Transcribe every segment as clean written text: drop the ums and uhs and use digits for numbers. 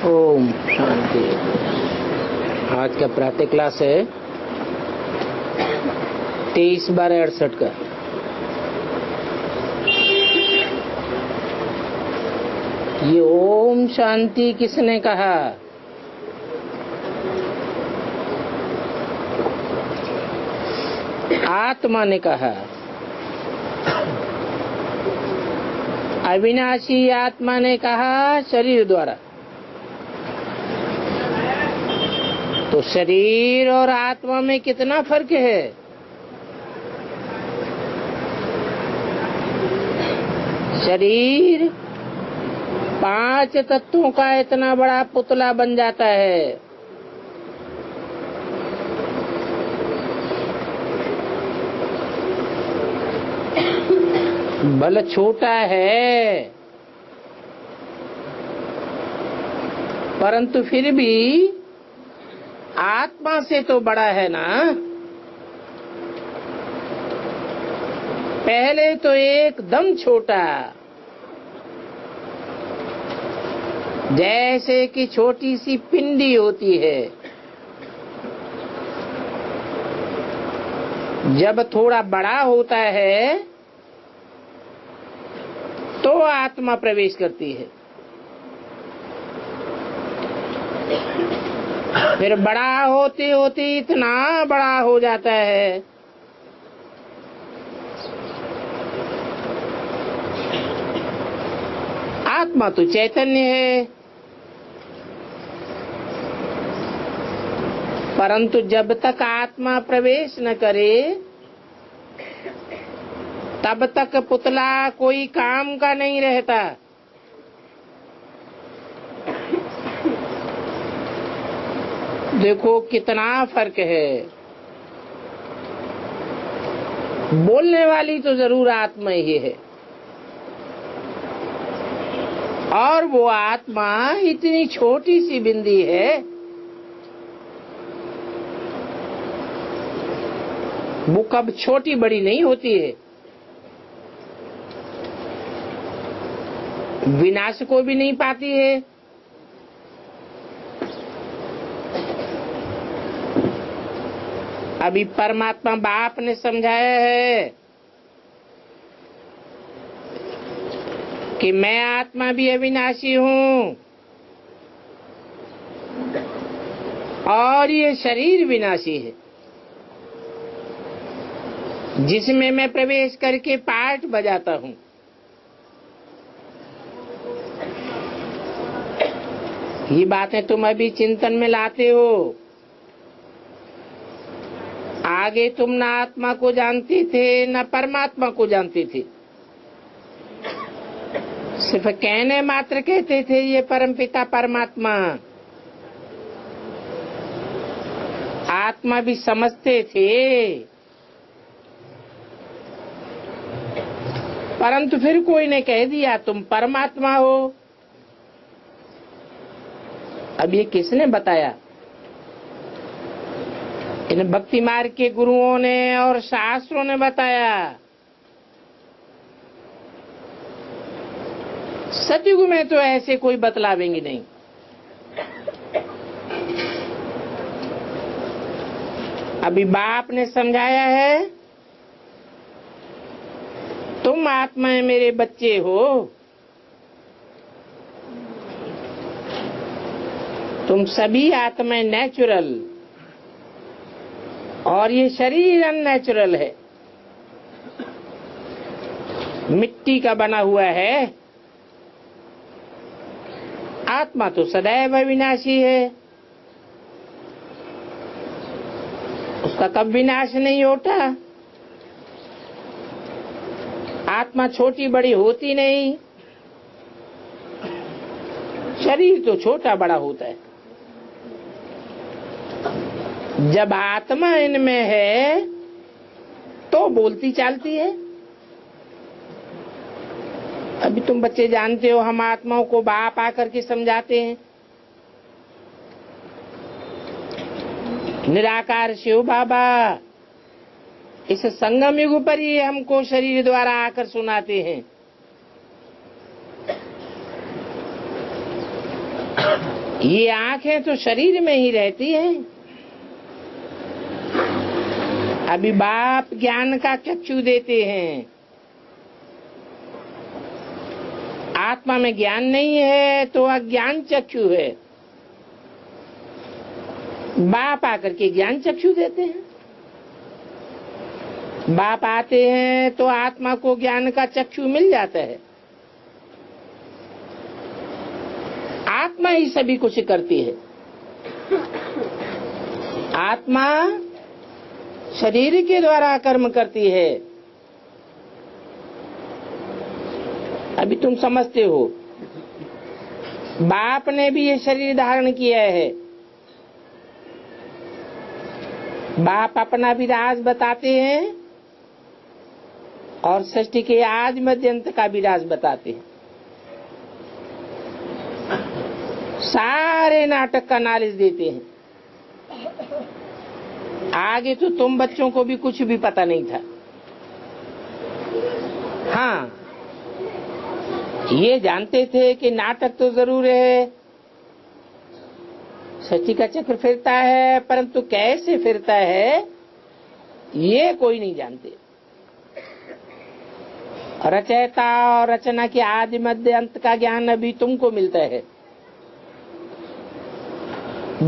ओम शांति। आज का प्रातः क्लास है 23/12/68 का। ये ओम शांति किसने कहा? आत्मा ने कहा। अविनाशी आत्मा ने कहा शरीर द्वारा। तो शरीर और आत्मा में कितना फर्क है? शरीर 5 तत्वों का इतना बड़ा पुतला बन जाता है। बल छोटा है, परंतु फिर भी आत्मा से तो बड़ा है ना। पहले तो एकदम छोटा, जैसे कि छोटी सी पिंडी होती है। जब थोड़ा बड़ा होता है तो आत्मा प्रवेश करती है। फिर बड़ा होते होते इतना बड़ा हो जाता है आत्मा तो चैतन्य है, परंतु जब तक आत्मा प्रवेश न करे तब तक पुतला कोई काम का नहीं रहता। देखो कितना फर्क है। बोलने वाली तो जरूर आत्मा ही है, और वो आत्मा इतनी छोटी सी बिंदी है। वो कब छोटी बड़ी नहीं होती है। विनाश को भी नहीं पाती है। अभी परमात्मा बाप ने समझाया है कि मैं आत्मा भी अविनाशी हूँ और ये शरीर विनाशी है, जिसमें मैं प्रवेश करके पाठ बजाता हूँ। ये बातें तुम अभी चिंतन में लाते हो। आगे तुम न आत्मा को जानते थे न परमात्मा को जानते थे। सिर्फ कहने मात्र कहते थे ये परमपिता परमात्मा। आत्मा भी समझते थे, परंतु फिर कोई ने कह दिया तुम परमात्मा हो। अब ये किसने बताया? इन भक्ति मार्ग के गुरुओं ने और शास्त्रों ने बताया। सतयुग में तो ऐसे कोई बतलावेंगे नहीं। अभी बाप ने समझाया है तुम आत्मा मेरे बच्चे हो, तुम सभी आत्मा नेचुरल और ये शरीर अननेचुरल है, मिट्टी का बना हुआ है। आत्मा तो सदैव अविनाशी है, उसका कब विनाश नहीं होता। आत्मा छोटी बड़ी होती नहीं, शरीर तो छोटा बड़ा होता है। जब आत्मा इनमें है तो बोलती चालती है। अभी तुम बच्चे जानते हो, हम आत्माओं को बाप आकर के समझाते हैं। निराकार शिव बाबा इस संगम युग पर ही हमको शरीर द्वारा आकर सुनाते हैं। ये आंखें तो शरीर में ही रहती हैं। अभी बाप ज्ञान का चक्षु देते हैं, आत्मा में ज्ञान नहीं है तो अज्ञान चक्षु है। बाप आकर के ज्ञान चक्षु देते हैं। बाप आते हैं तो आत्मा को ज्ञान का चक्षु मिल जाता है। आत्मा ही सभी कुछ करती है। आत्मा शरीर के द्वारा कर्म करती है। अभी तुम समझते हो, बाप ने भी ये शरीर धारण किया है। बाप अपना भी राज बताते हैं और सृष्टि के आज मध्य अंत का भी राज बताते हैं। सारे नाटक का नॉलेज देते हैं। आगे तो तुम बच्चों को भी कुछ भी पता नहीं था। हाँ, ये जानते थे कि नाटक तो जरूर है, सृष्टि का चक्र फिरता है, परंतु कैसे फिरता है ये कोई नहीं जानते। रचयिता और रचना के आदि मध्य अंत का ज्ञान अभी तुमको मिलता है।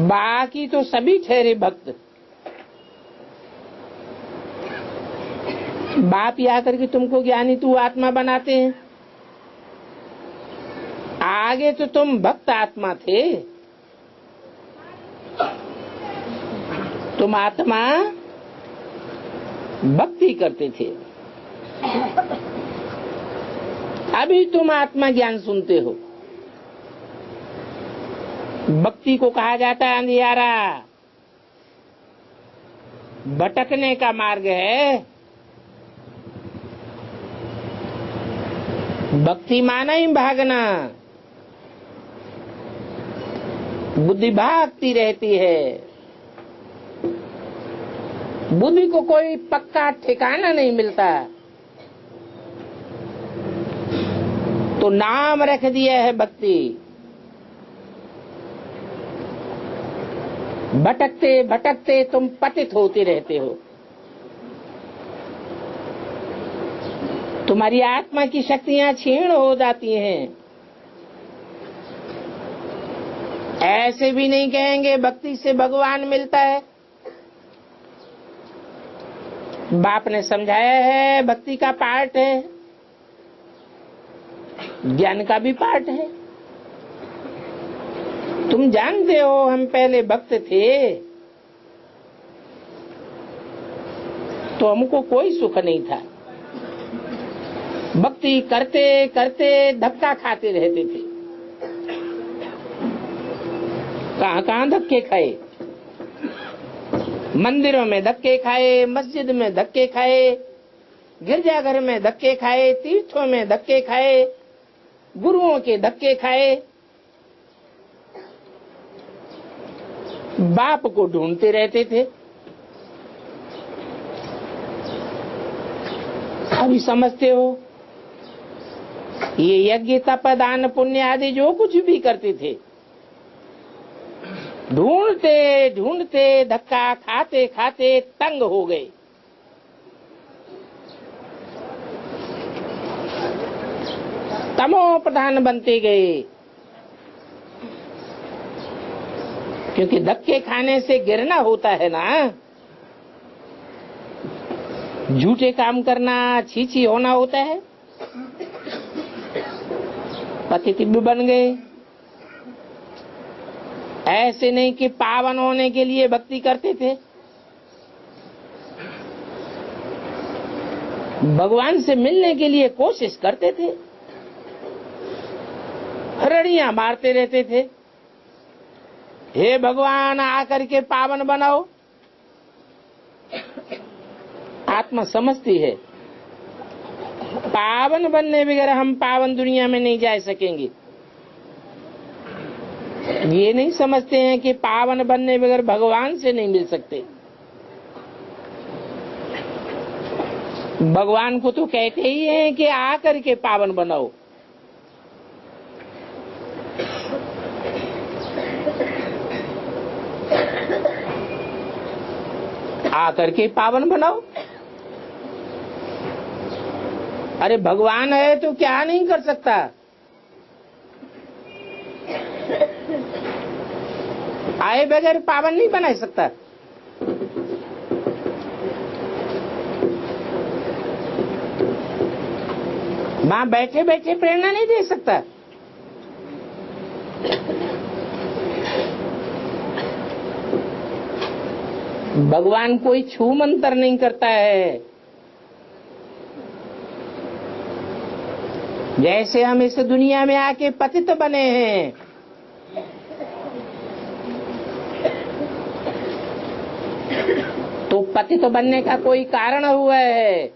बाकी तो सभी ठहरे भक्त। बाप ही आकर के तुमको ज्ञानी तू आत्मा बनाते हैं। आगे तो तुम भक्त आत्मा थे। तुम आत्मा भक्ति करते थे। अभी तुम आत्मा ज्ञान सुनते हो। भक्ति को कहा जाता है अंधियारा, भटकने का मार्ग है। भक्ति माना ही भागना। बुद्धि भागती रहती है। बुद्धि को कोई पक्का ठिकाना नहीं मिलता, तो नाम रख दिया है भक्ति। भटकते भटकते तुम पतित होते रहते हो। तुम्हारी आत्मा की शक्तियां क्षीण हो जाती हैं। ऐसे भी नहीं कहेंगे भक्ति से भगवान मिलता है। बाप ने समझाया है भक्ति का पार्ट है, ज्ञान का भी पार्ट है। तुम जानते हो हम पहले भक्त थे तो हमको कोई सुख नहीं था। भक्ति करते करते धक्का खाते रहते थे। कहाँ कहाँ धक्के खाए, मंदिरों में धक्के खाए, मस्जिद में धक्के खाए, गिरजाघर में धक्के खाए, तीर्थों में धक्के खाए, गुरुओं के धक्के खाए। बाप को ढूंढते रहते थे। अभी समझते हो, ये यज्ञ तप दान पुण्य आदि जो कुछ भी करते थे, ढूंढते ढूंढते धक्का खाते खाते तंग हो गए। तमो प्रधान बनते गए, क्योंकि धक्के खाने से गिरना होता है ना। झूठे काम करना, छीछी होना होता है। पतित भी बन गए। ऐसे नहीं कि पावन होने के लिए भक्ति करते थे, भगवान से मिलने के लिए कोशिश करते थे। रड़ियां मारते रहते थे, हे भगवान आकर के पावन बनाओ। आत्मा समझती है पावन बनने बगैर हम पावन दुनिया में नहीं जा सकेंगे। ये नहीं समझते हैं कि पावन बनने बगैर भगवान से नहीं मिल सकते। भगवान को तो कहते ही हैं कि आकर के पावन बनाओ। आकर के पावन बनाओ। अरे भगवान है तो क्या नहीं कर सकता। आए बगैर पावन नहीं बना सकता। वहां बैठे बैठे प्रेरणा नहीं दे सकता। भगवान कोई छू मंतर नहीं करता है। जैसे हम इस दुनिया में आके पतित बने हैं, तो पतित बनने का कोई कारण हुआ है।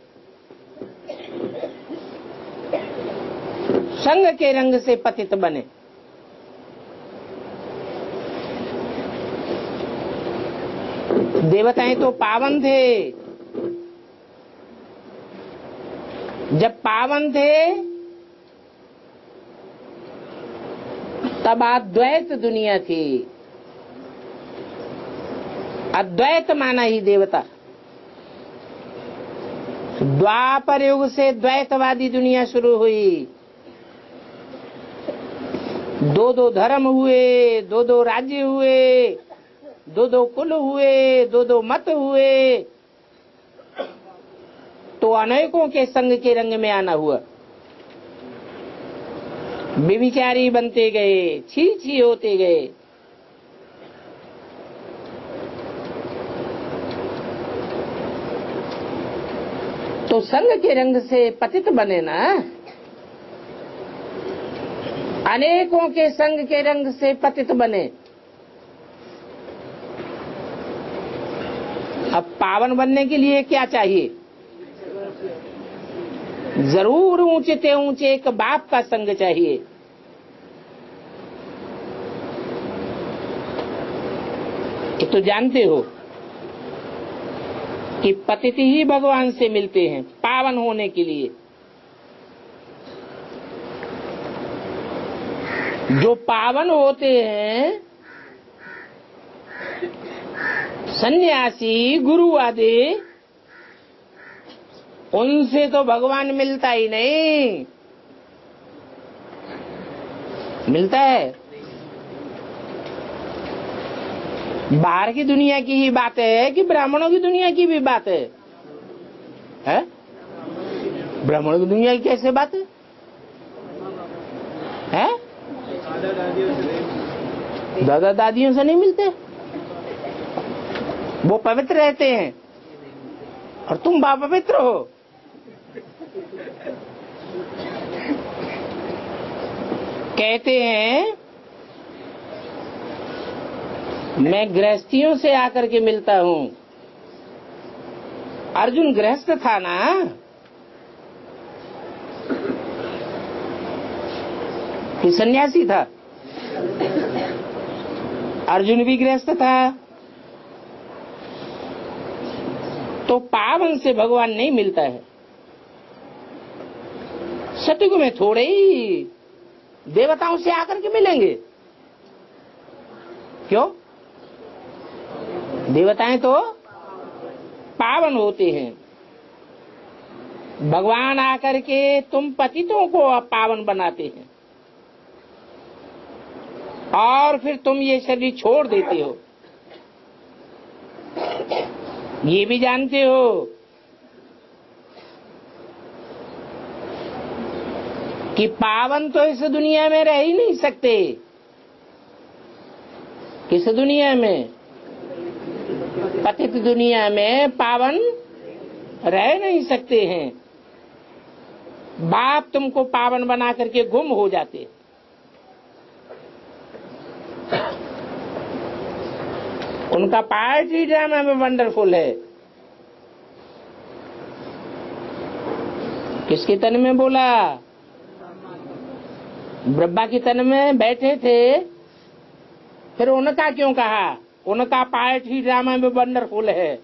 संग के रंग से पतित बने। देवताएं तो पावन थे। जब पावन थे तब अद्वैत दुनिया थी। अद्वैत माना ही देवता। द्वापर युग से द्वैतवादी दुनिया शुरू हुई। दो दो धर्म हुए, दो दो राज्य हुए, दो दो कुल हुए, दो दो मत हुए, तो अनेकों के संग के रंग में आना हुआ। व्यभिचारी बनते गए, छी छी होते गए। तो संग के रंग से पतित बने ना। अनेकों के संग के रंग से पतित बने। अब पावन बनने के लिए क्या चाहिए? जरूर ऊंचे से ऊंचे एक बाप का संग चाहिए। ये तो जानते हो कि पतित ही भगवान से मिलते हैं पावन होने के लिए। जो पावन होते हैं सन्यासी, गुरु आदि, उनसे तो भगवान मिलता ही नहीं। मिलता है? बाहर की दुनिया की ही बात है कि ब्राह्मणों की दुनिया की भी बात है? है? ब्राह्मणों की दुनिया की कैसे बात है? है? दादा दादियों से नहीं मिलते। वो पवित्र रहते हैं और तुम अपवित्र हो। कहते हैं मैं गृहस्थियों से आकर के मिलता हूँ। अर्जुन गृहस्थ था ना। कि सन्यासी था? अर्जुन भी गृहस्थ था। तो पावन से भगवान नहीं मिलता है। सतयुग में थोड़े ही देवताओं से आकर के मिलेंगे। क्यों? देवताएं तो पावन होते हैं। भगवान आकर के तुम पतितों को पावन बनाते हैं और फिर तुम ये शरीर छोड़ देते हो। ये भी जानते हो कि पावन तो इस दुनिया में रह ही नहीं सकते। किस दुनिया में? पतित दुनिया में पावन रह नहीं सकते हैं। बाप तुमको पावन बना करके गुम हो जाते। उनका पार्ट ही ड्रामा में वंडरफुल है। किसके तन में बोला? ब्रह्मा की तन में बैठे थे। फिर उनका क्यों कहा? उनका पार्ट ही ड्रामा में वंडरफुल है।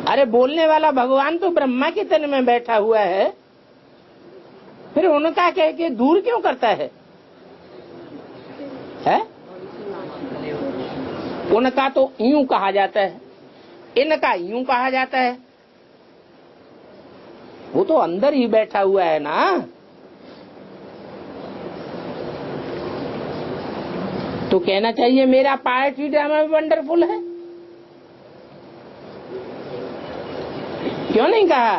अरे बोलने वाला भगवान तो ब्रह्मा के तन में बैठा हुआ है, फिर उनका कह के दूर क्यों करता है? उनका तो यूं कहा जाता है, इनका यूं कहा जाता है। वो तो अंदर ही बैठा हुआ है ना। तो कहना चाहिए मेरा पार्ट ही ड्रामा में वंडरफुल है, क्यों नहीं कहा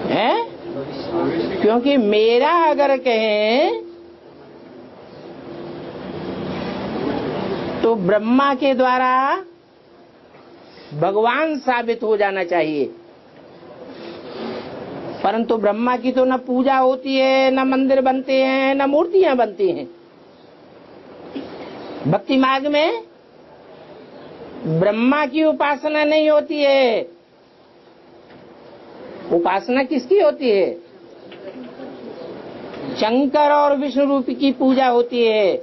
है? क्योंकि मेरा अगर कहें तो ब्रह्मा के द्वारा भगवान साबित हो जाना चाहिए, परंतु ब्रह्मा की तो न पूजा होती है, न मंदिर बनते हैं, न मूर्तियां बनती हैं। भक्ति मार्ग में ब्रह्मा की उपासना नहीं होती है। उपासना किसकी होती है? शंकर और विष्णु रूप की पूजा होती है।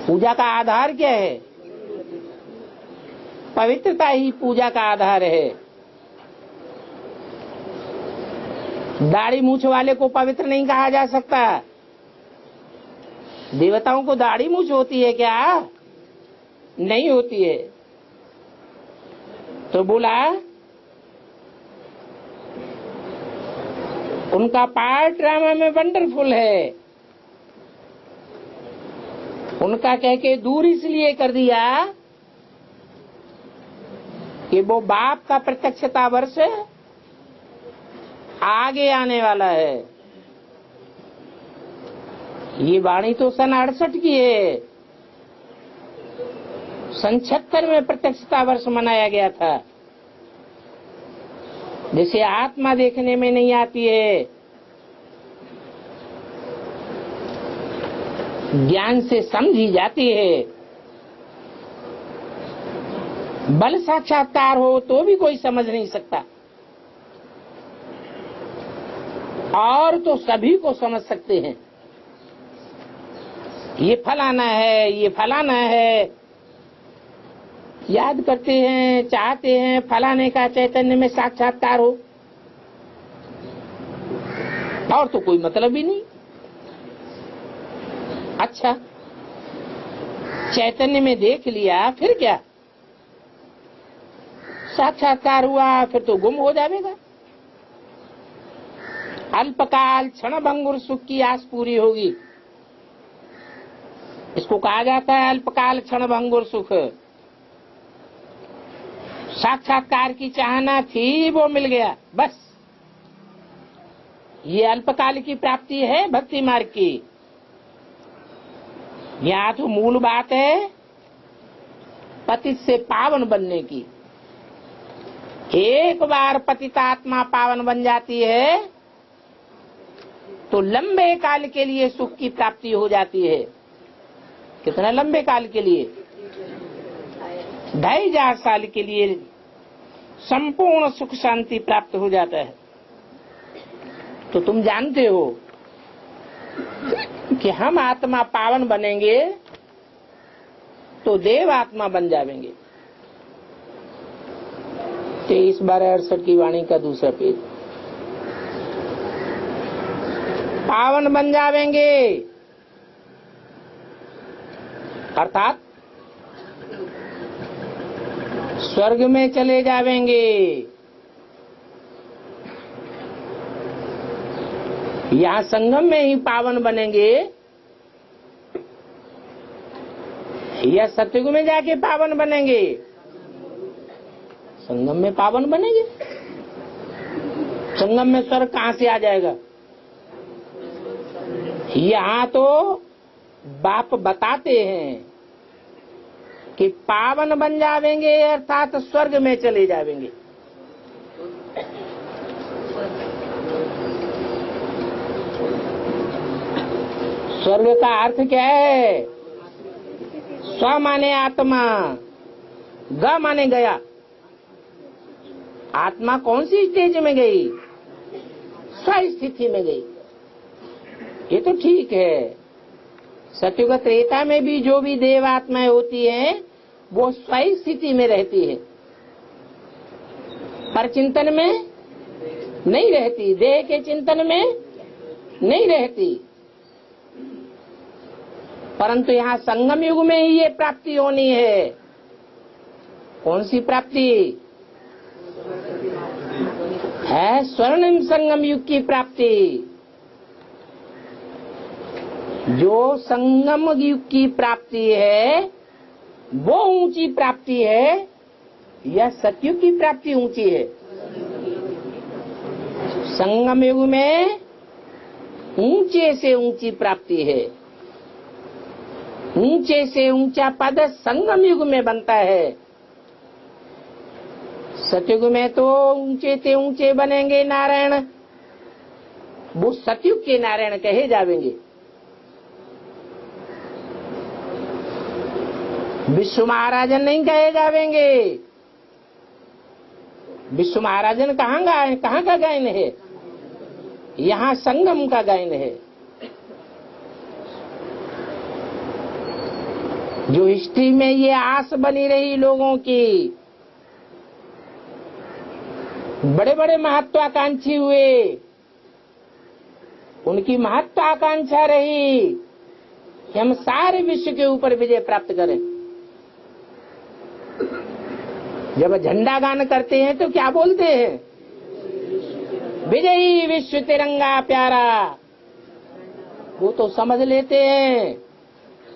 पूजा का आधार क्या है? पवित्रता ही पूजा का आधार है। दाढ़ी मूछ वाले को पवित्र नहीं कहा जा सकता। देवताओं को दाढ़ी मूछ होती है क्या? नहीं होती है। तो बोला उनका पार्ट ड्रामा में वंडरफुल है। उनका कह के दूर इसलिए कर दिया कि वो बाप का प्रत्यक्षता वर्ष आगे आने वाला है। ये वाणी तो सन 68 की है। सन 76 में प्रत्यक्षता वर्ष मनाया गया था। जैसे आत्मा देखने में नहीं आती है, ज्ञान से समझी जाती है। बल साक्षात्कार हो तो भी कोई समझ नहीं सकता, और तो सभी को समझ सकते हैं। ये फलाना है, ये फलाना है, याद करते हैं, चाहते हैं फलाने का चैतन्य में साक्षात्कार हो, और तो कोई मतलब ही नहीं। अच्छा, चैतन्य में देख लिया फिर क्या? साक्षात्कार हुआ फिर तो गुम हो जाएगा। अल्पकाल क्षण भंगुर सुख की आस पूरी होगी। इसको कहा जाता है अल्पकाल क्षण भंगुर सुख। साक्षात्कार की चाहना थी, वो मिल गया, बस। ये अल्पकाल की प्राप्ति है भक्ति मार्ग की। यहाँ तो मूल बात है पतित से पावन बनने की। एक बार पतित आत्मा पावन बन जाती है तो लंबे काल के लिए सुख की प्राप्ति हो जाती है। कितना लंबे काल के लिए? 2500 साल के लिए संपूर्ण सुख शांति प्राप्त हो जाता है। तो तुम जानते हो कि हम आत्मा पावन बनेंगे तो देव आत्मा बन जाएंगे। 23/68 की वाणी का दूसरा पेज। पावन बन जाएंगे अर्थात स्वर्ग में चले जाएंगे। यहाँ संगम में ही पावन बनेंगे या सतयुग में जाके पावन बनेंगे? संगम में पावन बनेंगे। संगम में स्वर्ग कहाँ से आ जाएगा? यहाँ तो बाप बताते हैं कि पावन बन जाएंगे अर्थात स्वर्ग में चले जाएंगे। स्वर्ग का अर्थ क्या है? स्व माने आत्मा, ग माने गया। आत्मा कौन सी स्टेज में गई? स्व स्थिति में गई। ये तो ठीक है। सतयुग त्रेता में भी जो भी देव आत्माएं होती हैं वो स्व स्थिति में रहती है, पर चिंतन में नहीं रहती, देह के चिंतन में नहीं रहती। परंतु यहाँ संगम युग में ही ये प्राप्ति होनी है। कौन सी प्राप्ति है? स्वर्णिम संगम युग की प्राप्ति। जो संगम युग की प्राप्ति है वो ऊंची प्राप्ति है या सतयुग की प्राप्ति ऊंची है? संगम युग में ऊंचे से ऊंची प्राप्ति है। ऊंचे से ऊंचा पद संगम युग में बनता है। सतयुग में तो ऊंचे से ऊंचे बनेंगे नारायण, वो सतयुग के नारायण कहे जावेंगे। विश्व महाराजन नहीं कहे जावेंगे। विश्व महाराजन कहाँ का गायन है? यहाँ संगम का गायन है। जो हिस्ट्री में ये आस बनी रही लोगों की, बड़े बड़े महत्वाकांक्षी हुए, उनकी महत्वाकांक्षा रही कि हम सारे विश्व के ऊपर विजय प्राप्त करें। जब झंडा गान करते हैं तो क्या बोलते हैं? विजयी विश्व तिरंगा प्यारा। वो तो समझ लेते हैं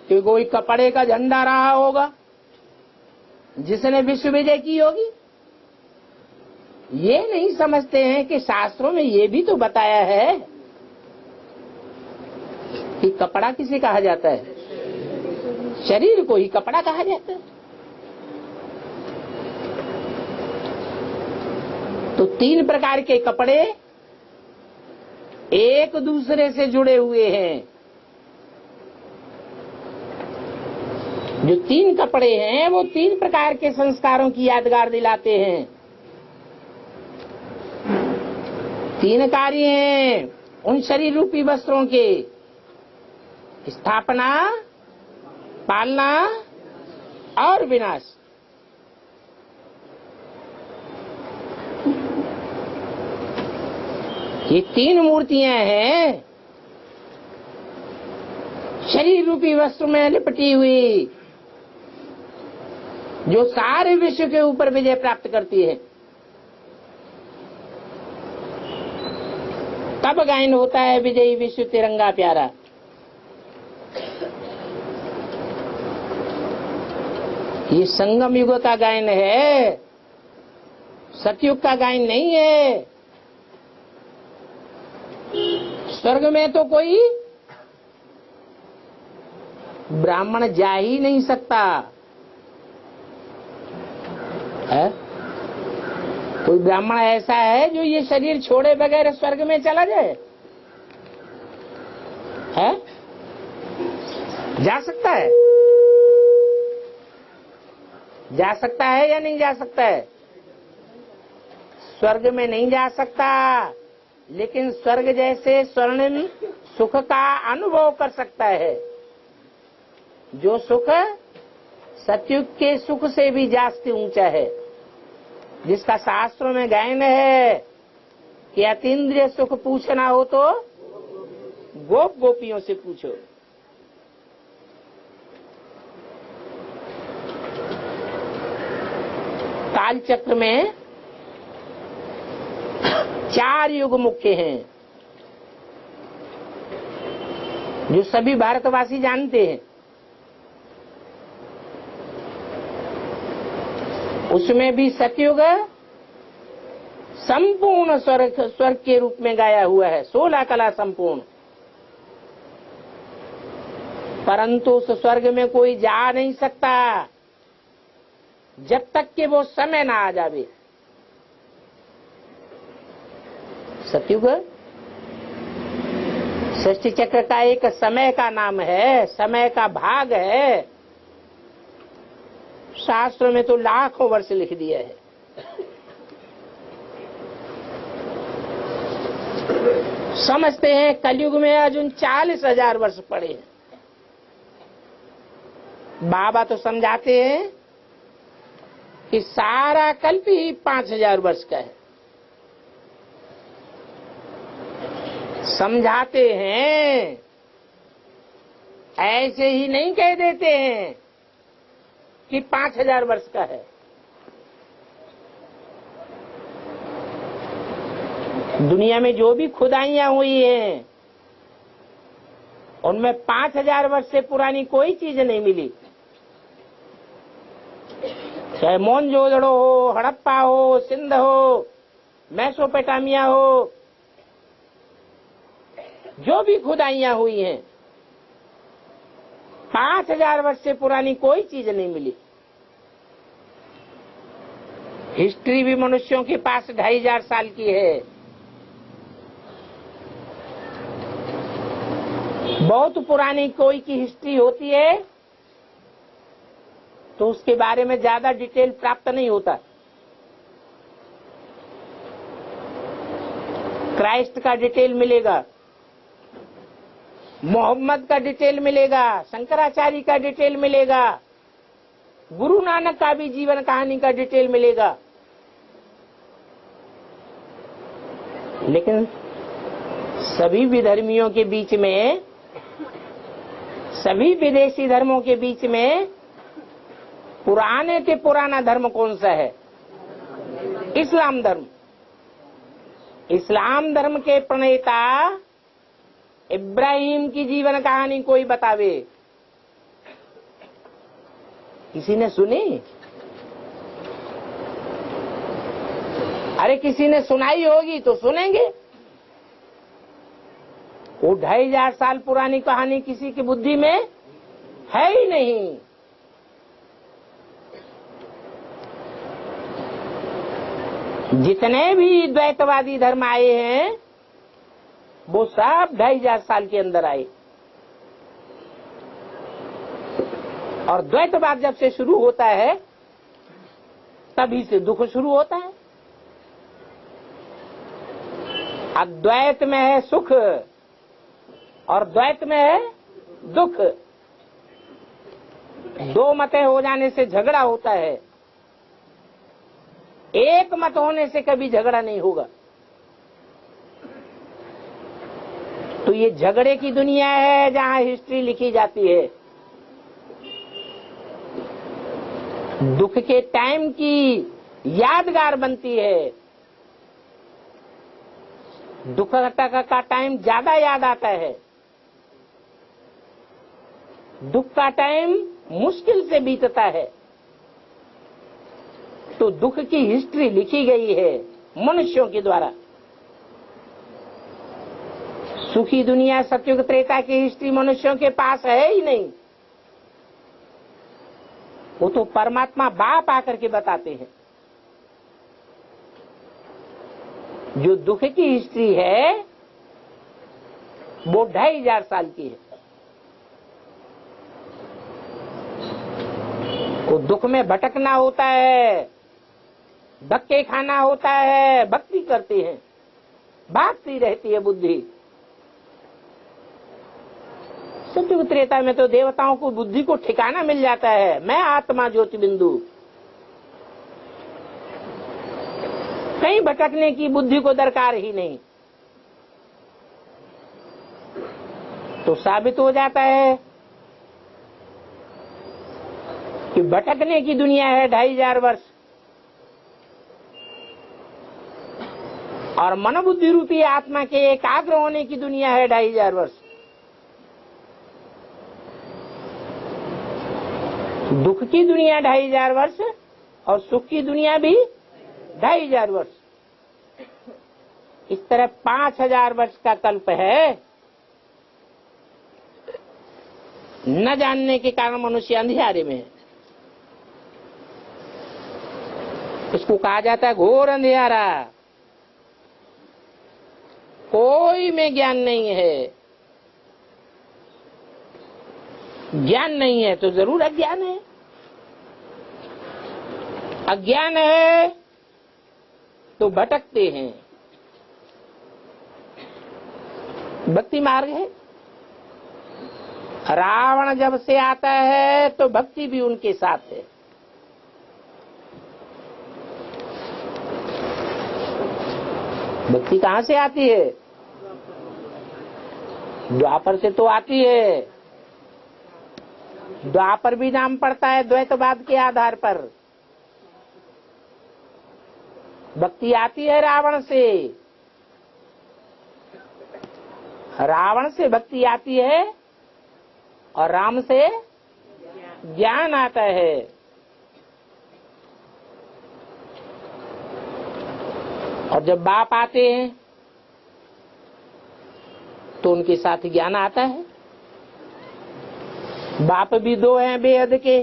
कि कोई कपड़े का झंडा रहा होगा जिसने विश्व विजय की होगी। ये नहीं समझते हैं कि शास्त्रों में ये भी तो बताया है कि कपड़ा किसे कहा जाता है? शरीर को ही कपड़ा कहा जाता है। तो 3 प्रकार के कपड़े एक दूसरे से जुड़े हुए हैं। जो 3 कपड़े हैं वो 3 प्रकार के संस्कारों की यादगार दिलाते हैं। 3 कार्य हैं उन शरीर रूपी वस्त्रों के: स्थापना, पालना और विनाश। ये 3 मूर्तियां हैं शरीर रूपी वस्त्र में लिपटी हुई, जो सारे विश्व के ऊपर विजय प्राप्त करती है। तब गायन होता है विजयी विश्व तिरंगा प्यारा। ये संगम युग का गायन है, सतयुग का गायन नहीं है। स्वर्ग में तो कोई ब्राह्मण जा ही नहीं सकता है। कोई ब्राह्मण ऐसा है जो ये शरीर छोड़े बगैर स्वर्ग में चला जाए? है? जा सकता है? जा सकता है या नहीं जा सकता है? स्वर्ग में नहीं जा सकता, लेकिन स्वर्ग जैसे स्वर्णिम सुख का अनुभव कर सकता है। जो सुख सतयुग के सुख से भी जास्ती ऊंचा है, जिसका शास्त्रों में गायन है कि अतीन्द्रिय सुख पूछना हो तो गोप गोपियों से पूछो। काल चक्र में 4 युग मुख्य हैं जो सभी भारतवासी जानते हैं। उसमें भी सतयुग संपूर्ण स्वर्ग के रूप में गाया हुआ है, 16 कला संपूर्ण। परंतु उस स्वर्ग में कोई जा नहीं सकता जब तक कि वो समय ना आ जावे। सतयुग सृष्टि चक्र का एक समय का नाम है, समय का भाग है। शास्त्रों में तो लाखों वर्ष लिख दिए है। समझते हैं कलयुग में अर्जुन 40,000 वर्ष पड़े हैं। बाबा तो समझाते हैं कि सारा कल्प ही 5,000 वर्ष का है। समझाते हैं ऐसे ही नहीं कह देते हैं कि 5000 वर्ष का है। दुनिया में जो भी खुदाइयां हुई हैं उनमें 5000 वर्ष से पुरानी कोई चीज नहीं मिली। चाहे मोहनजोदड़ो हो, हड़प्पा हो, सिंध हो, मेसोपोटामिया हो, जो भी खुदाइयां हुई हैं 5000 वर्ष से पुरानी कोई चीज नहीं मिली। हिस्ट्री भी मनुष्यों के पास 2500 साल की है। बहुत पुरानी कोई की हिस्ट्री होती है तो उसके बारे में ज्यादा डिटेल प्राप्त नहीं होता। क्राइस्ट का डिटेल मिलेगा, मोहम्मद का डिटेल मिलेगा, शंकराचार्य का डिटेल मिलेगा, गुरु नानक का भी जीवन कहानी का डिटेल मिलेगा। लेकिन सभी विधर्मियों के बीच में, सभी विदेशी धर्मों के बीच में पुराने से पुराना धर्म कौन सा है? इस्लाम धर्म। इस्लाम धर्म के प्रणेता इब्राहिम की जीवन कहानी कोई बतावे? किसी ने सुनी? अरे किसी ने सुनाई होगी तो सुनेंगे। वो 2500 साल पुरानी कहानी किसी की बुद्धि में है ही नहीं। जितने भी द्वैतवादी धर्म आए हैं वो सब 2500 साल के अंदर आए। और द्वैतवाद जब से शुरू होता है तभी से दुख शुरू होता है। अद्वैत में है सुख और द्वैत में है दुख। दो मतें हो जाने से झगड़ा होता है, एक मत होने से कभी झगड़ा नहीं होगा। तो ये झगड़े की दुनिया है जहां हिस्ट्री लिखी जाती है। दुख के टाइम की यादगार बनती है। दुख का टाइम ज्यादा याद आता है। दुख का टाइम मुश्किल से बीतता है। तो दुख की हिस्ट्री लिखी गई है मनुष्यों के द्वारा। सुखी दुनिया सतयुग त्रेता की हिस्ट्री मनुष्यों के पास है ही नहीं। वो तो परमात्मा बाप आकर के बताते हैं। जो दुख की हिस्ट्री है वो 2500 साल की है। वो दुख में भटकना होता है, धक्के खाना होता है, भक्ति करते हैं, भागती रहती है बुद्धि। सतयुग त्रेता में तो देवताओं को बुद्धि को ठिकाना मिल जाता है। मैं आत्मा ज्योति बिंदु। कहीं भटकने की बुद्धि को दरकार ही नहीं। तो साबित हो जाता है कि भटकने की दुनिया है 2500 वर्ष और मनोबुद्धि रूपी आत्मा के एकाग्र होने की दुनिया है 2500 वर्ष। दुख की दुनिया 2500 वर्ष और सुख की दुनिया भी 2500 वर्ष। इस तरह 5000 वर्ष का कल्प है। न जानने के कारण मनुष्य अंधियारे में है। इसको कहा जाता है घोर अंधियारा। कोई में ज्ञान नहीं है। ज्ञान नहीं है तो जरूर अज्ञान है। अज्ञान है तो भटकते हैं। भक्ति मार्ग है। रावण जब से आता है तो भक्ति भी उनके साथ है। भक्ति कहां से आती है? द्वापर से तो आती है। द्वापर भी नाम पड़ता है द्वैतवाद के आधार पर। भक्ति आती है रावण से, रावण से भक्ति आती है और राम से ज्ञान आता है। और जब बाप आते हैं तो उनके साथ ज्ञान आता है। बाप भी दो हैं बेहद के,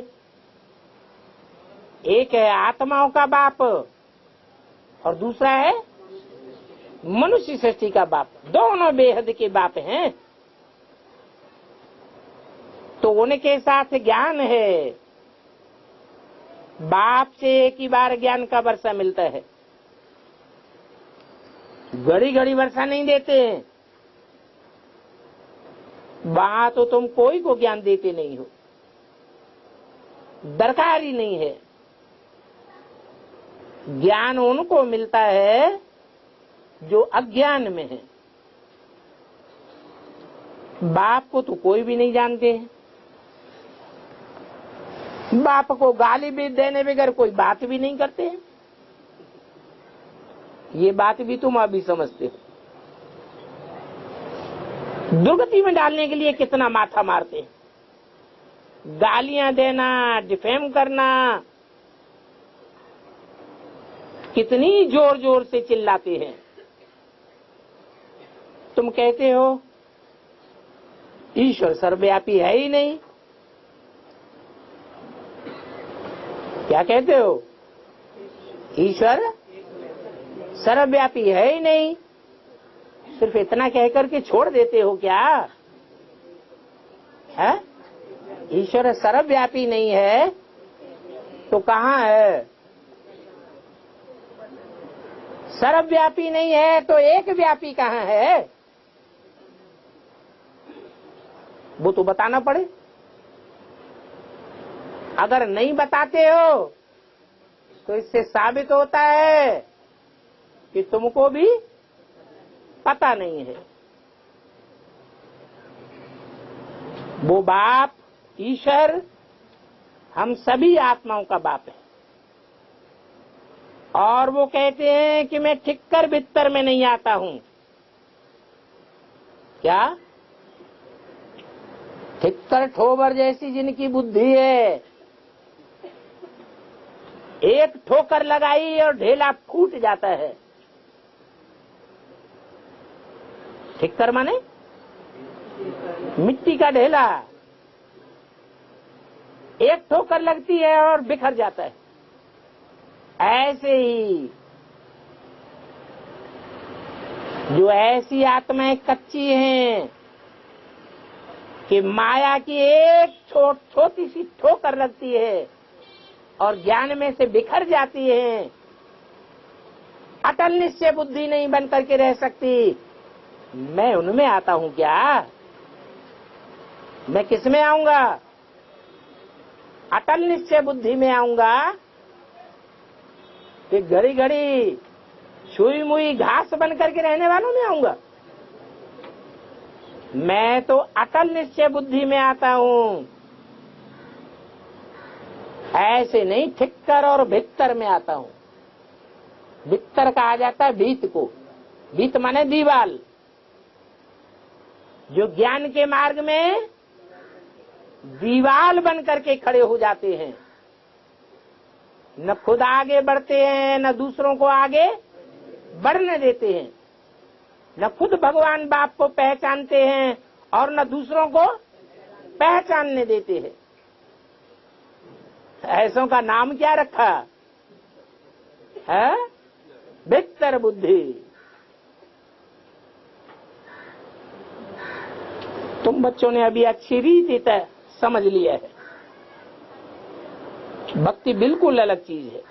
एक है आत्माओं का बाप और दूसरा है मनुष्य सृष्टि का बाप। दोनों बेहद के बाप हैं। तो उनके साथ ज्ञान है। बाप से एक ही बार ज्ञान का वर्षा मिलता है, घड़ी घड़ी वर्षा नहीं देते हैं। वहां तो तुम कोई को ज्ञान देते नहीं हो, दरकार ही नहीं है। ज्ञान उनको मिलता है जो अज्ञान में है। बाप को तो कोई भी नहीं जानते हैं। बाप को गाली भी देने बगैर कोई बात भी नहीं करते हैं। ये बात भी तुम अभी समझते हो। दुर्गति में डालने के लिए कितना माथा मारते हैं, गालियां देना, डिफेम करना, कितनी जोर जोर से चिल्लाते हैं। तुम कहते हो ईश्वर सर्वव्यापी है ही नहीं। क्या कहते हो? ईश्वर सर्वव्यापी है ही नहीं। सिर्फ इतना कहकर के छोड़ देते हो क्या? है ईश्वर सर्वव्यापी नहीं है तो कहाँ है? सर्वव्यापी नहीं है तो एक व्यापी कहाँ है? वो तो बताना पड़े। अगर नहीं बताते हो तो इससे साबित होता है कि तुमको भी पता नहीं है। वो बाप ईश्वर हम सभी आत्माओं का बाप है। और वो कहते हैं कि मैं ठिक्कर बित्तर में नहीं आता हूं। क्या? ठिक्कर ठोबर जैसी जिनकी बुद्धि है, एक ठोकर लगाई और ढेला फूट जाता है। ठिक्कर माने मिट्टी का ढेला, एक ठोकर लगती है और बिखर जाता है। ऐसे ही जो ऐसी आत्माएं कच्ची हैं कि माया की एक छोटी सी ठोकर लगती है और ज्ञान में से बिखर जाती है, अटल निश्चय बुद्धि नहीं बन करके रह सकती। मैं उनमें आता हूं क्या? मैं किस में आऊंगा? अटल निश्चय बुद्धि में आऊंगा कि घड़ी घड़ी छुई मुई घास बन करके रहने वालों में आऊंगा? मैं तो अटल निश्चय बुद्धि में आता हूं। ऐसे नहीं ठिक्कर और भित्तर में आता हूं। भित्तर कहा जाता है भीत को। भीत माने दीवाल। जो ज्ञान के मार्ग में दीवाल बन करके खड़े हो जाते हैं, न खुद आगे बढ़ते हैं न दूसरों को आगे बढ़ने देते हैं, न खुद भगवान बाप को पहचानते हैं और न दूसरों को पहचानने देते हैं। ऐसों का नाम क्या रखा है? भित्तर बुद्धि। तुम बच्चों ने अभी अच्छी रीति तय समझ लिया है। भक्ति बिल्कुल अलग चीज है,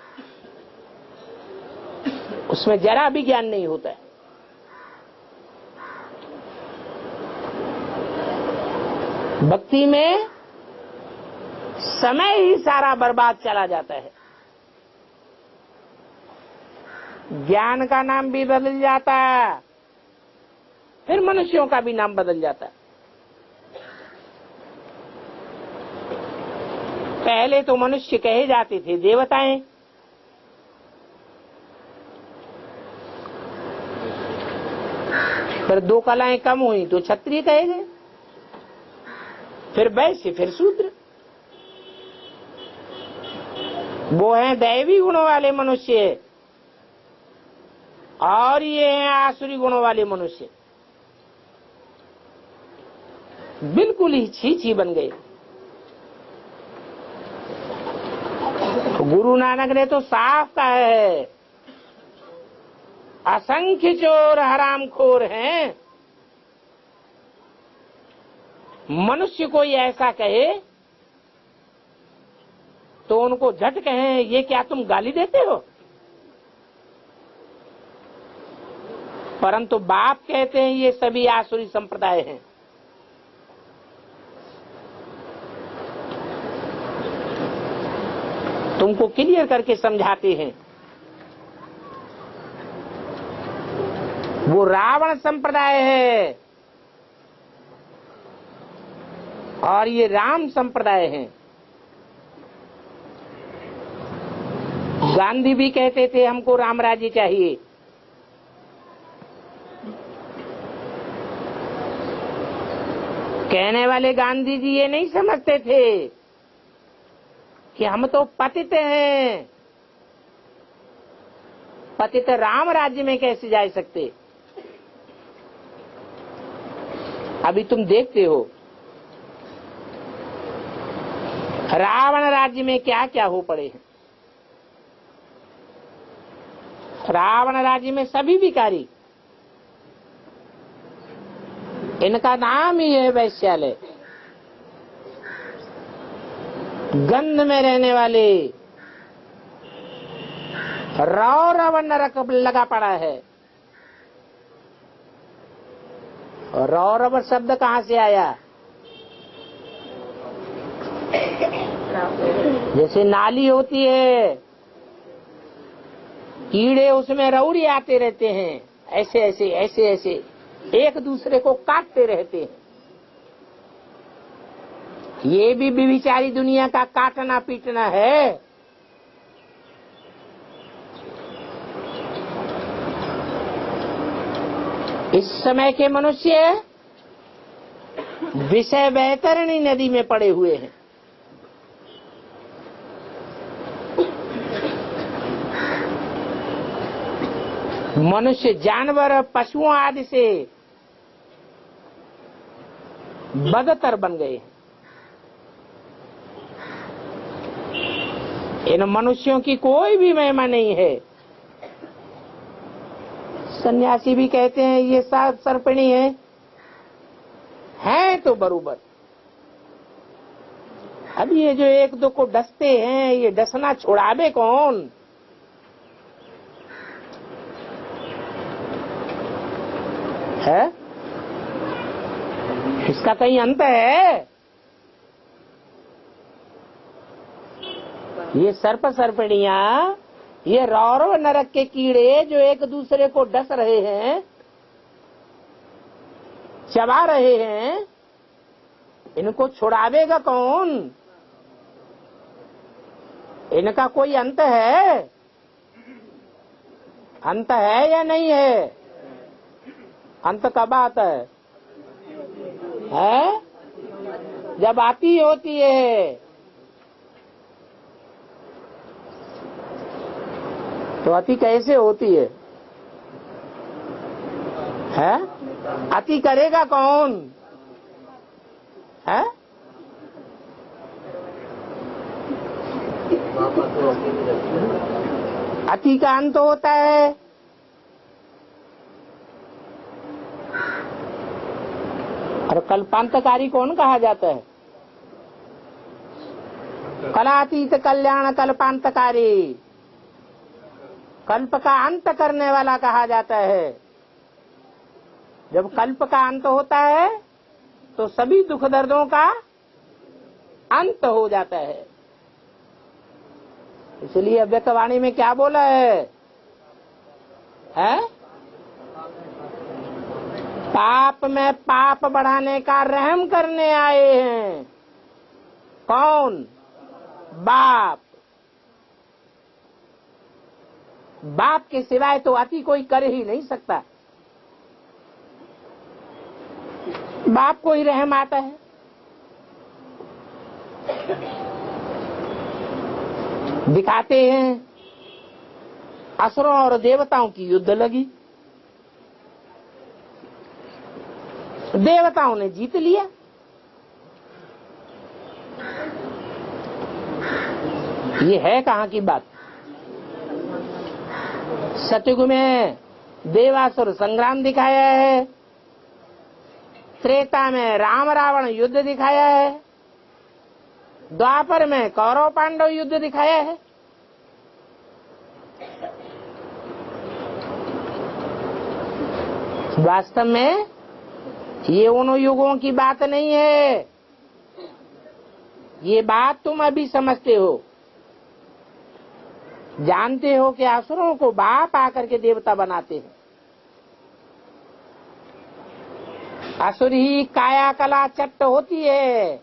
उसमें जरा भी ज्ञान नहीं होता है। भक्ति में समय ही सारा बर्बाद चला जाता है। ज्ञान का नाम भी बदल जाता है, फिर मनुष्यों का भी नाम बदल जाता है। पहले तो मनुष्य कहे जाते थे देवताएं, फिर 2 कलाएं कम हुई तो क्षत्रिय कहे गए, फिर वैश्य, फिर शूद्र। वो हैं दैवी गुणों वाले मनुष्य और ये हैं आसुरी गुणों वाले मनुष्य। बिल्कुल ही छी बन गए। तो गुरु नानक ने तो साफ कहा है, असंख्य चोर हरामखोर हैं। मनुष्य कोई ऐसा कहे तो उनको झट कहें, ये क्या तुम गाली देते हो? परंतु बाप कहते हैं ये सभी आसुरी संप्रदाय हैं। तुमको क्लियर करके समझाते हैं। वो रावण संप्रदाय है और ये राम संप्रदाय है। गांधी भी कहते थे हमको राम राज्य चाहिए। कहने वाले गांधी जी ये नहीं समझते थे कि हम तो पतित हैं, पतित राम राज्य में कैसे जा सकते। अभी तुम देखते हो रावण राज्य में क्या क्या हो पड़े हैं। रावण राज्य में सभी भिखारी, इनका नाम ही है वैश्यालय। गंध में रहने वाले रौरव नरक लगा पड़ा है। रौरव शब्द कहाँ से आया? जैसे नाली होती है, कीड़े उसमें रौरी आते रहते हैं, ऐसे ऐसे ऐसे ऐसे एक दूसरे को काटते रहते हैं। ये भी व्यभिचारी दुनिया का काटना पीटना है। इस समय के मनुष्य विषय वैतरणी नदी में पड़े हुए हैं। मनुष्य जानवर पशुओं आदि से बदतर बन गए हैं। इन मनुष्यों की कोई भी महिमा नहीं है। सन्यासी भी कहते हैं ये सात सर्पिणी है तो बरूबर। अब ये जो एक दो को डसते हैं, ये डसना छुड़ावे कौन? है इसका कहीं अंत है? ये सर्प सर्पिणियां, ये रौरव नरक के कीड़े जो एक दूसरे को डस रहे हैं, चबा रहे हैं, इनको छुड़ावेगा कौन? इनका कोई अंत है? अंत है या नहीं है? अंत कब आता है? जब आती होती है। तो अति कैसे होती है? अति करेगा कौन? है अति का अंत होता है। और कल्पांतकारी कौन कहा जाता है? कलातीत कल्याण कल्पांतकारी, कल्प का अंत करने वाला कहा जाता है। जब कल्प का अंत होता है तो सभी दुख दर्दों का अंत हो जाता है। इसलिए अव्यक्तवाणी में क्या बोला है? पाप में पाप बढ़ाने का रहम करने आए हैं। कौन? बाप, बाप के सिवाय तो अति कोई कर ही नहीं सकता। बाप को ही रहम आता है। दिखाते हैं असुरों और देवताओं की युद्ध लगी, देवताओं ने जीत लिया। ये है कहाँ की बात? सतयुग में देवासुर संग्राम दिखाया है, त्रेता में राम रावण युद्ध दिखाया है, द्वापर में कौरव पांडव युद्ध दिखाया है। वास्तव में ये उन युगों की बात नहीं है। ये बात तुम अभी समझते हो, जानते हो कि असुरों को बाप आकर के देवता बनाते हैं। असुर ही काया कला चट्ट होती है,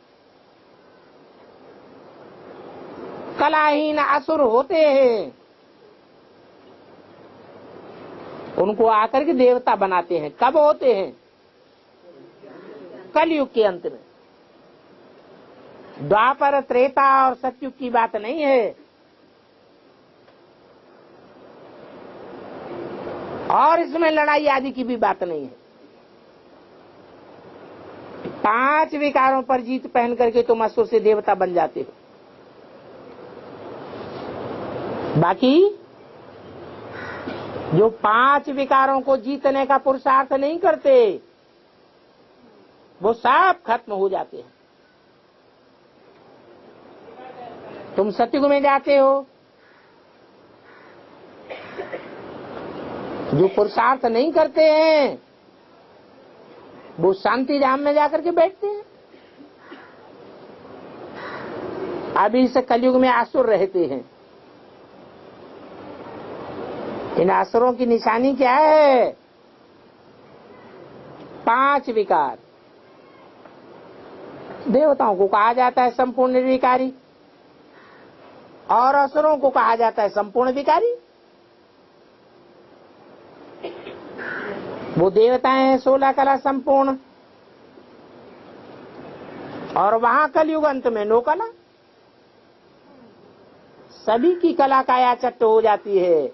कलाहीन असुर होते हैं, उनको आकर के देवता बनाते हैं। कब होते हैं? कलयुग के अंत में। द्वापर त्रेता और सतयुग की बात नहीं है। और इसमें लड़ाई आदि की भी बात नहीं है। 5 विकारों पर जीत पहन करके तुम असुर से देवता बन जाते हो। बाकी जो 5 विकारों को जीतने का पुरुषार्थ नहीं करते, वो सब खत्म हो जाते हैं। तुम सतयुग में जाते हो, जो पुरुषार्थ नहीं करते हैं वो शांति धाम में जाकर के बैठते हैं। अभी से कलयुग में असुर रहते हैं। इन असुरों की निशानी क्या है? 5 विकार। देवताओं को कहा जाता है संपूर्ण निर्विकारी और असुरों को कहा जाता है संपूर्ण विकारी। वो देवताएं हैं 16 कला संपूर्ण, और वहां कलयुग अंत में 9 कला। सभी की कला काया चट्ट हो जाती है।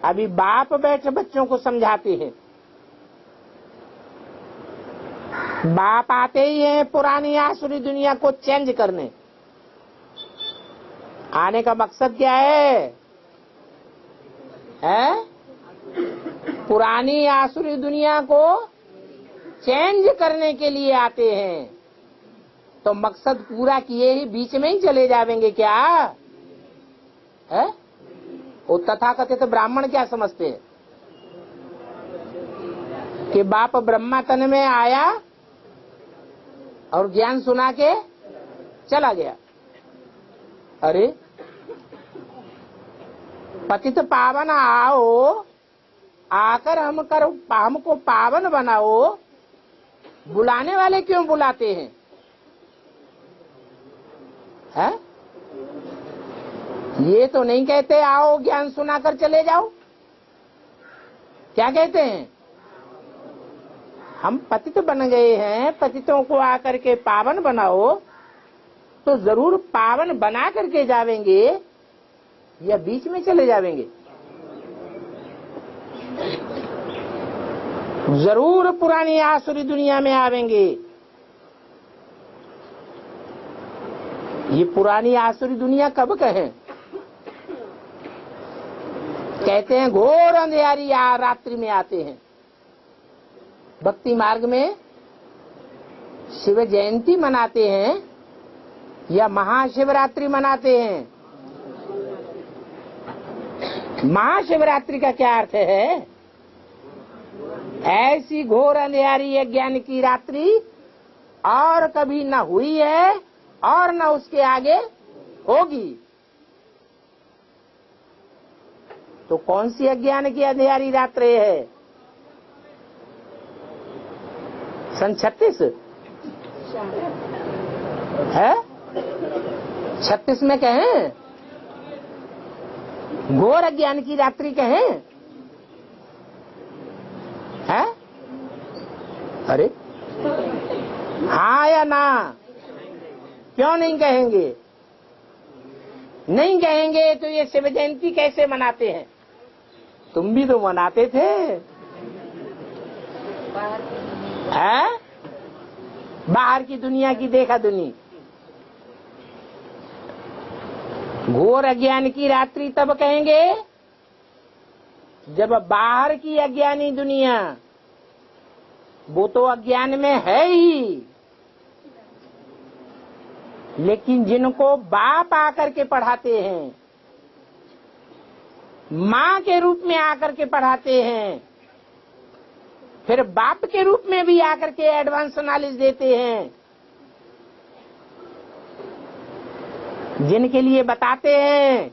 अभी बाप बैठे बच्चों को समझाते हैं। बाप आते ही हैं पुरानी आसुरी दुनिया को चेंज करने। आने का मकसद क्या है? पुरानी आसुरी दुनिया को चेंज करने के लिए आते हैं। तो मकसद पूरा किए ही बीच में ही चले जाएंगे क्या? है वो तथाकथित ब्राह्मण क्या समझते हैं कि बाप ब्रह्मा तन में आया और ज्ञान सुना के चला गया। अरे पतित पावन आओ, आकर हमको पावन बनाओ, बुलाने वाले क्यों बुलाते हैं? है? ये तो नहीं कहते आओ ज्ञान सुनाकर चले जाओ। क्या कहते हैं? हम पतित बन गए हैं, पतितों को आकर के पावन बनाओ। तो जरूर पावन बना करके जावेंगे या बीच में चले जावेंगे? जरूर पुरानी आसुरी दुनिया में आवेंगे। ये पुरानी आसुरी दुनिया कब कहें? कहते हैं घोर अंधियारी रात्रि में आते हैं। भक्ति मार्ग में शिव जयंती मनाते हैं या महाशिवरात्रि मनाते हैं? महाशिवरात्रि का क्या अर्थ है? ऐसी घोर अंधियारी अज्ञान की रात्रि और कभी न हुई है और न उसके आगे होगी। तो कौन सी अज्ञान की अंधियारी रात्रि है? सन 36 है? 36 में कहें, घोर अज्ञान की रात्रि कहें, है? अरे हाँ या ना? क्यों नहीं कहेंगे? नहीं कहेंगे तो ये शिव जयंती कैसे मनाते हैं? तुम भी तो मनाते थे, है? बाहर की दुनिया की देखा दुनी। घोर अज्ञान की रात्रि तब कहेंगे जब बाहर की अज्ञानी दुनिया, वो तो अज्ञान में है ही, लेकिन जिनको बाप आकर के पढ़ाते हैं, माँ के रूप में आकर के पढ़ाते हैं, फिर बाप के रूप में भी आकर के एडवांस नॉलेज देते हैं, जिनके लिए बताते हैं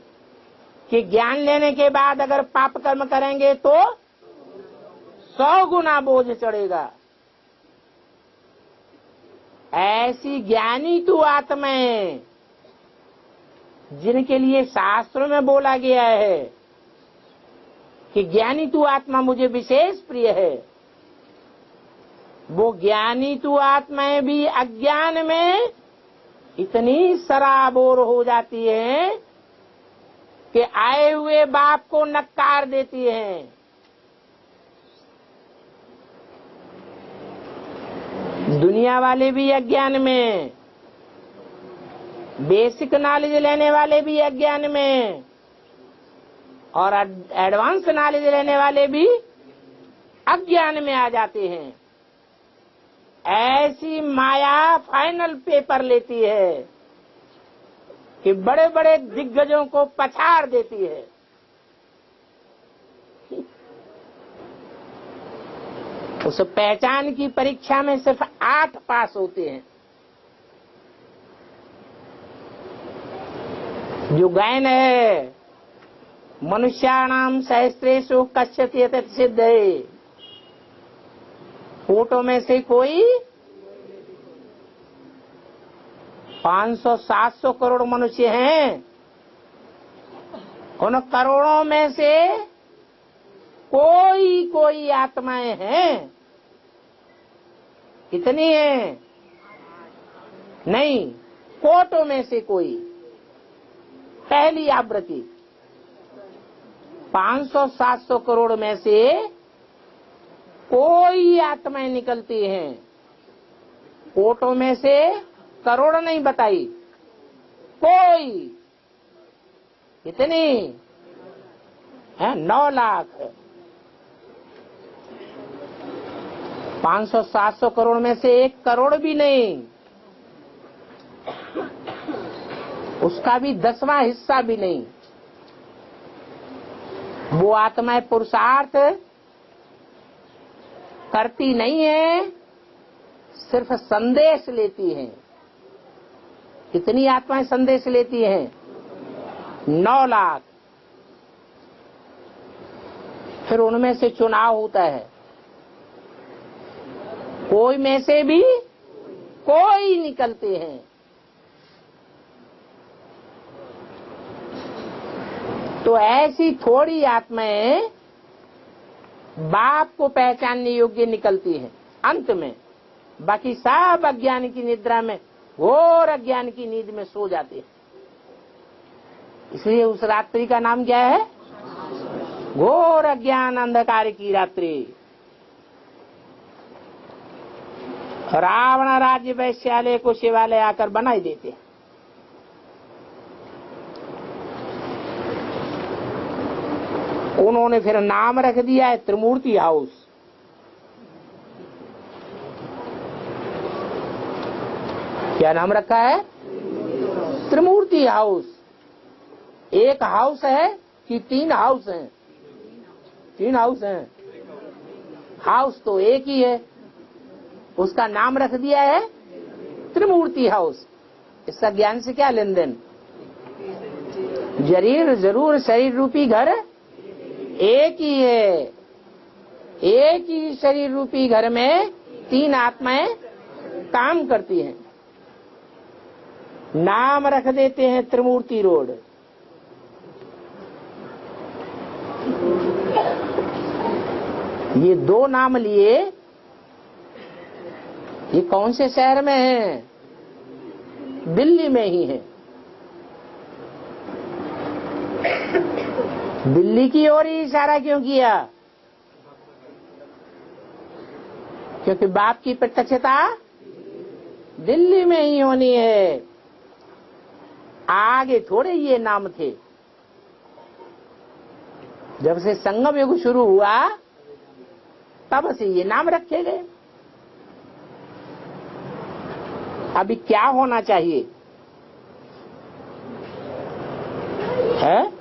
कि ज्ञान लेने के बाद अगर पाप कर्म करेंगे तो 100 गुना बोझ चढ़ेगा। ऐसी ज्ञानी तू आत्माएं जिनके लिए शास्त्रों में बोला गया है कि ज्ञानी तू आत्मा मुझे विशेष प्रिय है, वो ज्ञानी तू आत्माएं भी अज्ञान में इतनी सराबोर हो जाती है कि आए हुए बाप को नकार देती हैं। दुनिया वाले भी अज्ञान में, बेसिक नॉलेज लेने वाले भी अज्ञान में, और एडवांस नॉलेज लेने वाले भी अज्ञान में आ जाते हैं। ऐसी माया फाइनल पेपर लेती है कि बड़े बड़े दिग्गजों को पछाड़ देती है। उस पहचान की परीक्षा में सिर्फ 8 पास होते हैं। जो गायन है, मनुष्याणाम सहस्रेषु कश्चित् एतत् सिद्धये, फोटो में से कोई 500-700 करोड़ मनुष्य हैं, उन करोड़ों में से कोई आत्माएं हैं। कितनी है? नहीं, कोटों में से कोई, पहली आवृत्ति। 500-700 करोड़ में से कोई आत्माएं निकलती हैं। कोटों में से करोड़ नहीं बताई, कोई। कितनी है? 9 लाख। 500-700 करोड़ में से 1 करोड़ भी नहीं, उसका भी 10वां हिस्सा भी नहीं। वो आत्माएं पुरुषार्थ करती नहीं है, सिर्फ संदेश लेती हैं। कितनी आत्माएं संदेश लेती हैं? 9 लाख। फिर उनमें से चुनाव होता है, कोई में से भी कोई निकलते हैं। तो ऐसी थोड़ी आत्माएं बाप को पहचानने योग्य निकलती हैं अंत में, बाकी सब अज्ञान की निद्रा में, घोर अज्ञान की नींद में सो जाते हैं। इसलिए उस रात्रि का नाम क्या है? घोर अज्ञान अंधकार की रात्रि। रावण राज्य वैश्यालय को शिवालय आकर बनाई देते हैं। उन्होंने फिर नाम रख दिया है त्रिमूर्ति हाउस। क्या नाम रखा है? त्रिमूर्ति हाउस। एक हाउस है कि 3 हाउस हैं? 3 हाउस हैं। हाउस तो एक ही है, उसका नाम रख दिया है त्रिमूर्ति हाउस। इसका ज्ञान से क्या लेन देन? जरूर शरीर रूपी घर एक ही है। एक ही शरीर रूपी घर में 3 आत्माएं काम करती हैं। नाम रख देते हैं त्रिमूर्ति रोड। ये 2 नाम लिए, ये कौन से शहर में है? दिल्ली में ही है। दिल्ली की ओर ही इशारा क्यों किया? क्योंकि बाप की प्रत्यक्षता दिल्ली में ही होनी है, आगे थोड़े ये नाम थे। जब से संगम युग शुरू हुआ तब से ये नाम रखे गए। अभी क्या होना चाहिए है?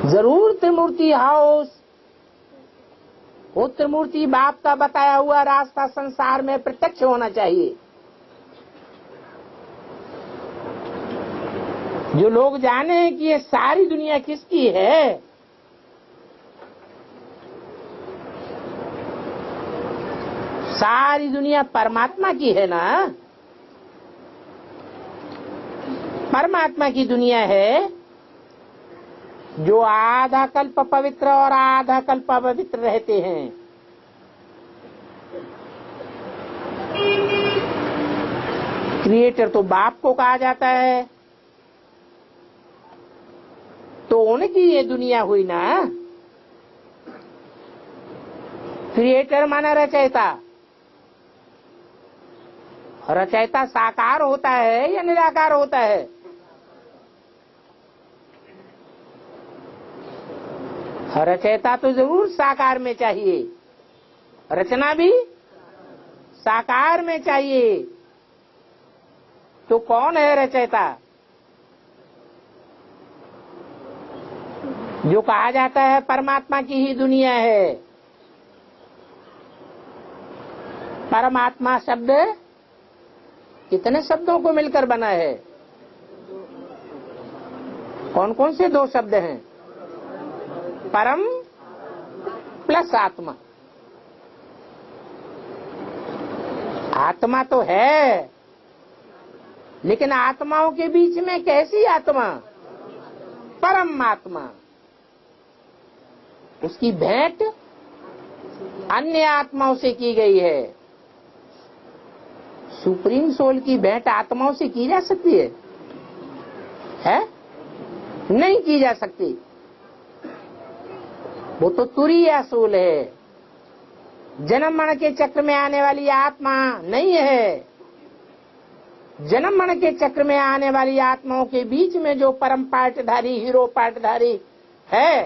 जरूर त्रिमूर्ति हाउस, वो त्रिमूर्ति बाप का बताया हुआ रास्ता संसार में प्रत्यक्ष होना चाहिए। जो लोग जाने कि ये सारी दुनिया किसकी है, सारी दुनिया परमात्मा की है ना। परमात्मा की दुनिया है, जो आधा कल्प पवित्र और आधा कल्प अपवित्र रहते हैं। क्रिएटर तो बाप को कहा जाता है, तो उनकी ये दुनिया हुई ना। क्रिएटर माना रचयिता। रचयिता साकार होता है या निराकार होता है? रचयिता तो जरूर साकार में चाहिए, रचना भी साकार में चाहिए। तो कौन है रचयिता? जो कहा जाता है परमात्मा की ही दुनिया है। परमात्मा शब्द कितने शब्दों को मिलकर बना है? कौन कौन से 2 शब्द हैं? परम प्लस आत्मा। आत्मा तो है, लेकिन आत्माओं के बीच में कैसी आत्मा? परमात्मा। उसकी भेंट अन्य आत्माओं से की गई है। सुप्रीम सोल की भेंट आत्माओं से की जा सकती है? नहीं की जा सकती। वो तो तुरीय सोल है, जन्म मरण के चक्र में आने वाली आत्मा नहीं है। जन्म मरण के चक्र में आने वाली आत्माओं के बीच में जो परम पाठधारी, हीरो पाठधारी है,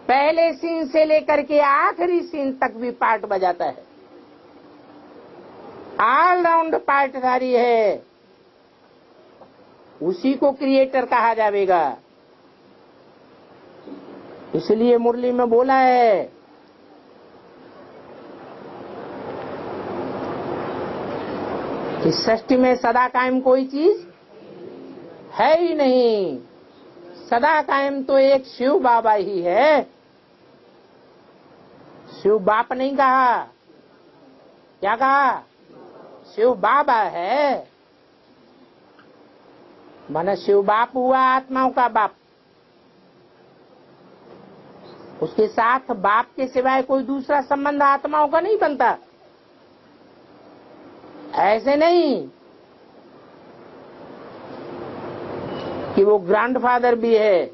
पहले सीन से लेकर के आखिरी सीन तक भी पार्ट बजाता है, ऑलराउंड पार्टधारी है, उसी को क्रिएटर कहा जाएगा। इसलिए मुरली में बोला है कि सृष्टि में सदा कायम कोई चीज है ही नहीं। सदा कायम तो एक शिव बाबा ही है। शिव बाप नहीं कहा, क्या कहा? शिव बाबा है। माना शिव बाप हुआ आत्माओं का बाप। उसके साथ बाप के सिवाय कोई दूसरा संबंध आत्माओं का नहीं बनता। ऐसे नहीं कि वो ग्रैंडफादर भी है,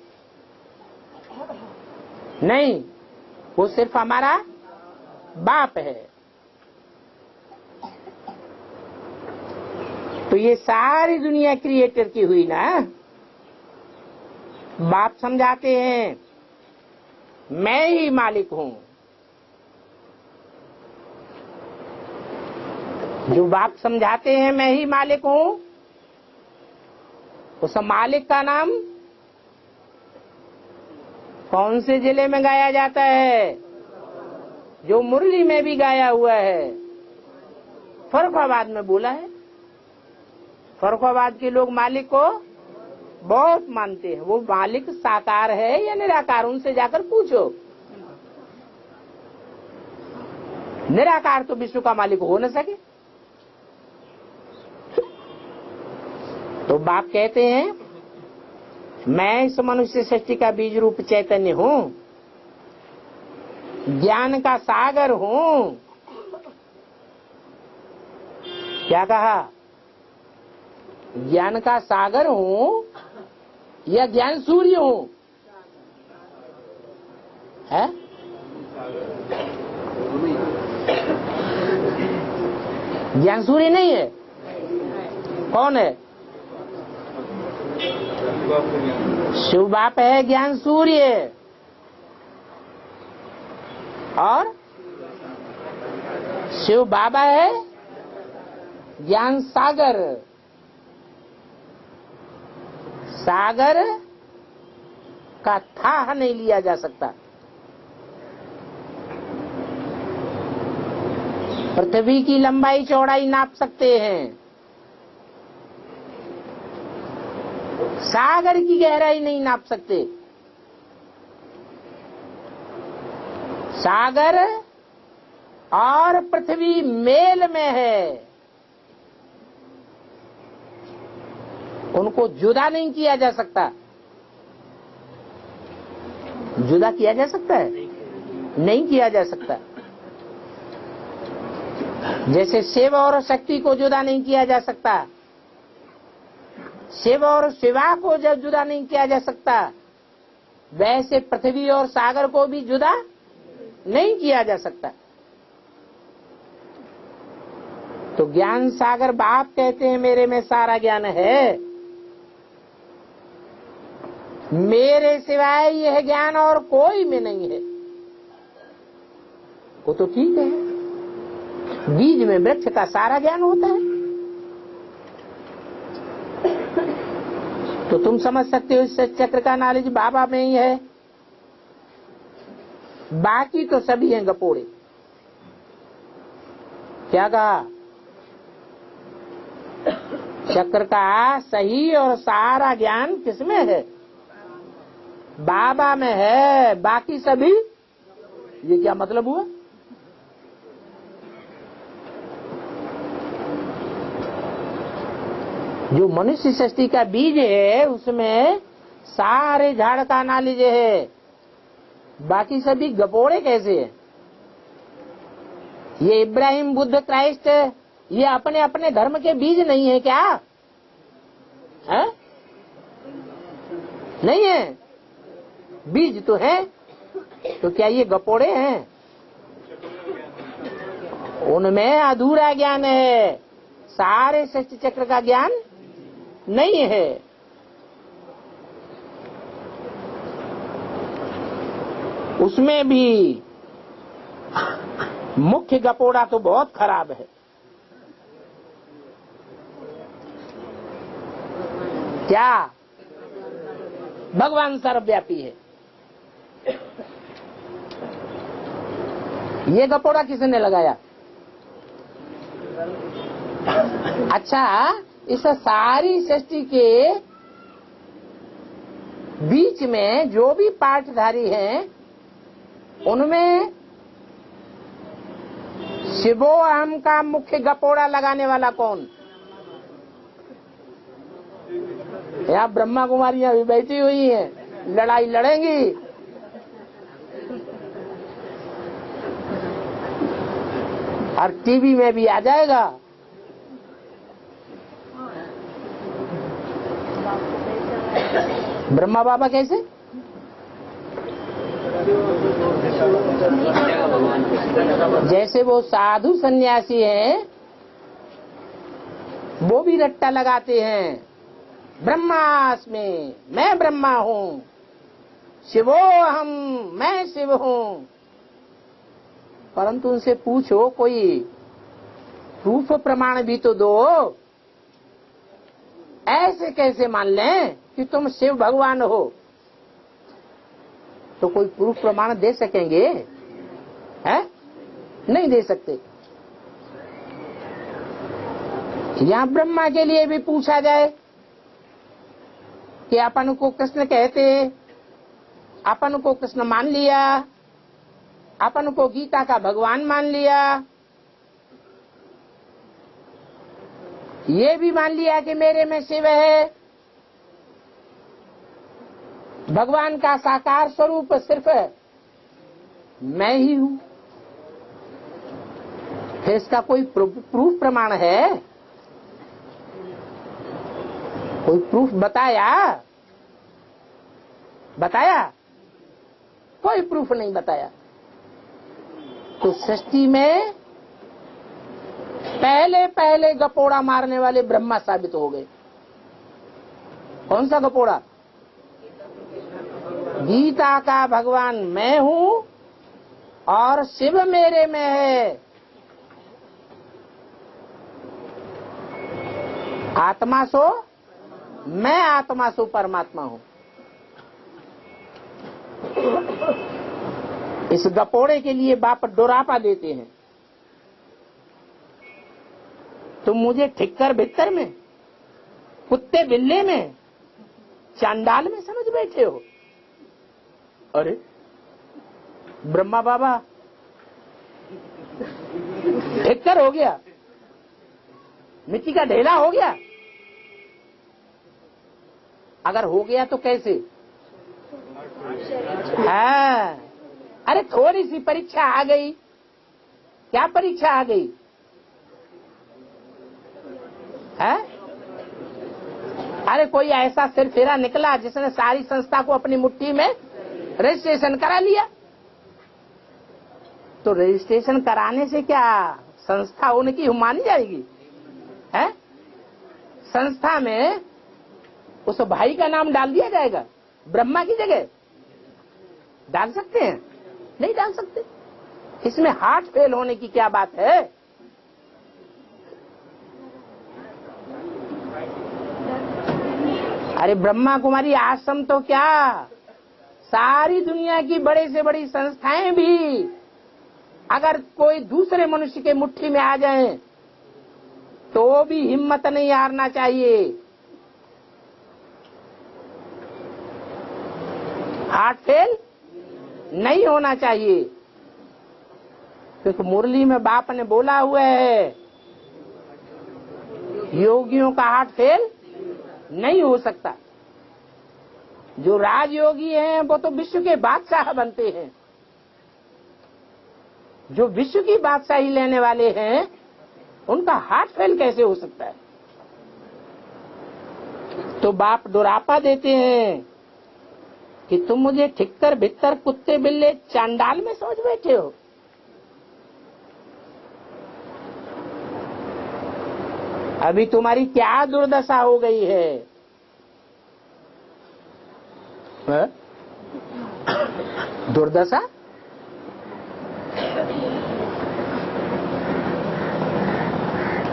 नहीं, वो सिर्फ हमारा बाप है। तो ये सारी दुनिया क्रिएटर की हुई ना। बाप समझाते हैं मैं ही मालिक हूं। जो बाप समझाते हैं मैं ही मालिक हूं, उस मालिक का नाम कौन से जिले में गाया जाता है? जो मुरली में भी गाया हुआ है, फर्रुखाबाद में बोला है। फर्रुखाबाद के लोग मालिक को बहुत मानते हैं। वो मालिक साकार है या निराकार, उनसे जाकर पूछो। निराकार तो विश्व का मालिक हो न सके। तो बाप कहते हैं मैं इस मनुष्य सृष्टि का बीज रूप चैतन्य हूं, ज्ञान का सागर हूं। क्या कहा? ज्ञान का सागर हूं या ज्ञान सूर्य हूं? है? ज्ञान सूर्य नहीं है। कौन है? शिव बाप है ज्ञान सूर्य, और शिव बाबा है ज्ञान सागर। सागर का था नहीं लिया जा सकता। पृथ्वी की लंबाई चौड़ाई नाप सकते हैं, सागर की गहराई नहीं नाप सकते। सागर और पृथ्वी मेल में है, उनको जुदा नहीं किया जा सकता। जुदा किया जा सकता है? नहीं किया जा सकता। जैसे शिव और शक्ति को जुदा नहीं किया जा सकता, शिव और शिवा को जब जुदा नहीं किया जा सकता, वैसे पृथ्वी और सागर को भी जुदा नहीं किया जा सकता। तो ज्ञान सागर बाप कहते हैं मेरे में सारा ज्ञान है, मेरे सिवाय यह ज्ञान और कोई में नहीं है। वो तो ठीक है, बीज में वृक्ष का सारा ज्ञान होता है। तो तुम समझ सकते हो इस चक्र का नॉलेज बाबा में ही है, बाकी तो सभी हैं गपोड़े। क्या कहा? चक्र का सही और सारा ज्ञान किसमें है? बाबा में है, बाकी सभी। ये क्या मतलब हुआ? जो मनुष्य सृष्टि का बीज है उसमें सारे झाड़ का नॉलेज है, बाकी सभी गपोड़े कैसे है? ये इब्राहिम, बुद्ध, क्राइस्ट, ये अपने अपने धर्म के बीज नहीं है क्या? है? नहीं है, बीज तो है। तो क्या ये गपोड़े हैं? उनमें अधूरा ज्ञान है, सारे सृष्टि चक्र का ज्ञान नहीं है। उसमें भी मुख्य गपोड़ा तो बहुत खराब है। क्या? भगवान सर्वव्यापी है। ये गपोड़ा किसने लगाया? अच्छा, इस सारी सृष्टि के बीच में जो भी पाठधारी हैं, उनमें शिवो अहम का मुख्य गपोड़ा लगाने वाला कौन? यहाँ ब्रह्मा कुमारियां भी बैठी हुई हैं, लड़ाई लड़ेंगी। और टीवी में भी आ जाएगा। ब्रह्मा बाबा कैसे? जैसे वो साधु सन्यासी हैं, वो भी रट्टा लगाते हैं, ब्रह्मास्मि, मैं ब्रह्मा हूँ, शिवो हम, मैं शिव हूँ। परंतु उनसे पूछो, कोई प्रूफ प्रमाण भी तो दो। ऐसे कैसे मान लें कि तुम शिव भगवान हो? तो कोई प्रूफ प्रमाण दे सकेंगे? है? नहीं दे सकते। यहाँ ब्रह्मा के लिए भी पूछा जाए कि अपन को कृष्ण कहते, अपन को कृष्ण मान लिया, अपन को गीता का भगवान मान लिया, ये भी मान लिया कि मेरे में शिव है, भगवान का साकार स्वरूप सिर्फ मैं ही हूं। फिर इसका कोई प्रूफ प्रमाण है? कोई प्रूफ बताया? कोई प्रूफ नहीं बताया। तो सृष्टि में पहले गपोड़ा मारने वाले ब्रह्मा साबित हो गए। कौन सा गपोड़ा? गीता का भगवान मैं हूं और शिव मेरे में है। आत्मा सो मैं, आत्मा सो परमात्मा हूं। इस गपोड़े के लिए बाप डोरापा देते हैं। तुम मुझे ठिक्कर भित्तर में, कुत्ते बिल्ले में, चांडाल में समझ बैठे हो। अरे ब्रह्मा बाबा ठिक्कर हो गया, मिट्टी का ढेला हो गया। अगर हो गया तो कैसे? हाँ, अरे थोड़ी सी परीक्षा आ गई। क्या परीक्षा आ गई है? अरे कोई ऐसा सिरफिरा निकला जिसने सारी संस्था को अपनी मुट्ठी में रजिस्ट्रेशन करा लिया। तो रजिस्ट्रेशन कराने से क्या संस्था उनकी मानी जाएगी? है? संस्था में उस भाई का नाम डाल दिया जाएगा ब्रह्मा की जगह? डाल सकते हैं? नहीं डाल सकते। इसमें हार्ट फेल होने की क्या बात है? अरे ब्रह्मा कुमारी आश्रम तो क्या, सारी दुनिया की बड़े से बड़ी संस्थाएं भी अगर कोई दूसरे मनुष्य के मुट्ठी में आ जाएं तो भी हिम्मत नहीं हारना चाहिए। हार्ट फेल नहीं होना चाहिए, क्योंकि मुरली में बाप ने बोला हुआ है योगियों का हार्ट फेल नहीं हो सकता। जो राजयोगी हैं वो तो विश्व के बादशाह बनते हैं। जो विश्व की बादशाही लेने वाले हैं उनका हार्ट फेल कैसे हो सकता है? तो बाप डोरापा देते हैं कि तुम मुझे ठिक्कर भित्तर कुत्ते बिल्ले चांडाल में सोच बैठे हो। अभी तुम्हारी क्या दुर्दशा हो गई है? दुर्दशा?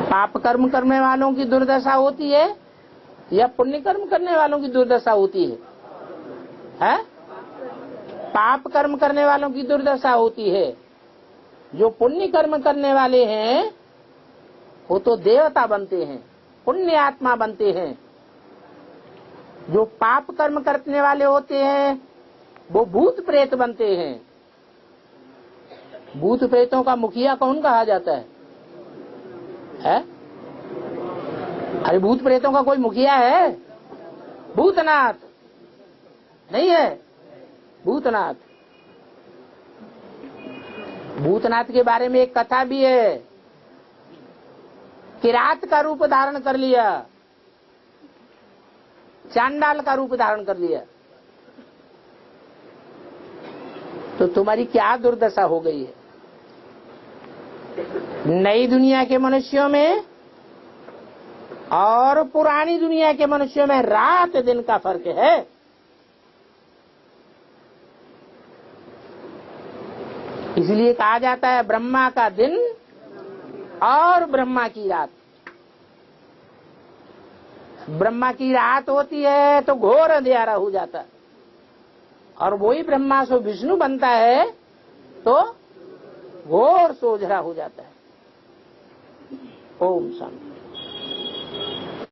पाप कर्म करने वालों की दुर्दशा होती है या पुण्य कर्म करने वालों की दुर्दशा होती है? है? पाप कर्म करने वालों की दुर्दशा होती है। जो पुण्य कर्म करने वाले हैं वो तो देवता बनते हैं, पुण्य आत्मा बनते हैं। जो पाप कर्म करने वाले होते हैं वो भूत प्रेत बनते हैं। भूत प्रेतों का मुखिया कौन कहा जाता है? अरे भूत प्रेतों का कोई मुखिया है? भूतनाथ नहीं है? भूतनाथ। भूतनाथ के बारे में एक कथा भी है। किरात का रूप धारण कर लिया, चांडाल का रूप धारण कर लिया। तो तुम्हारी क्या दुर्दशा हो गई है? नई दुनिया के मनुष्यों में और पुरानी दुनिया के मनुष्यों में रात दिन का फर्क है। इसलिए कहा जाता है ब्रह्मा का दिन और ब्रह्मा की रात। ब्रह्मा की रात होती है तो घोर अंधेरा हो जाता है, और वही ब्रह्मा से विष्णु बनता है तो घोर सोझरा हो जाता है। ओम शांति।